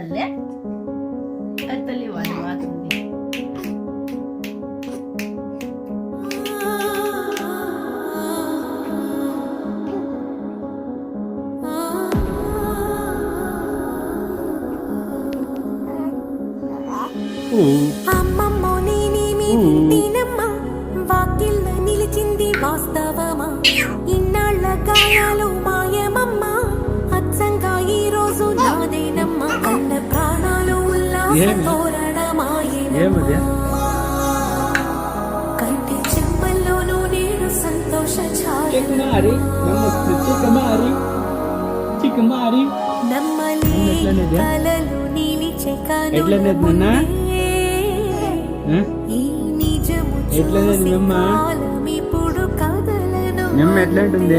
అల్లే అత్తలి వాడు వాతుంది అమ్మమ్మో నేనేమి వింటినమ్మా వాకిళ్ళ నిలిచింది వాస్తవమా ఇన్నాళ్ళ గాయాలు మాయమమ్మా అచ్చంగా ఈ రోజు నాదేనమ్మా కన్న ప్రాణాలు ఉల్లాస తోరణమాయే కంటి చెమ్మల్లోనూ నేను సంతోష ఛాయ నమ్మలే కలలు నిలిచే కనుల ఈ నిజము చూసి కాలం ఇప్పుడు కదలను ఎట్లా ఉంటుంది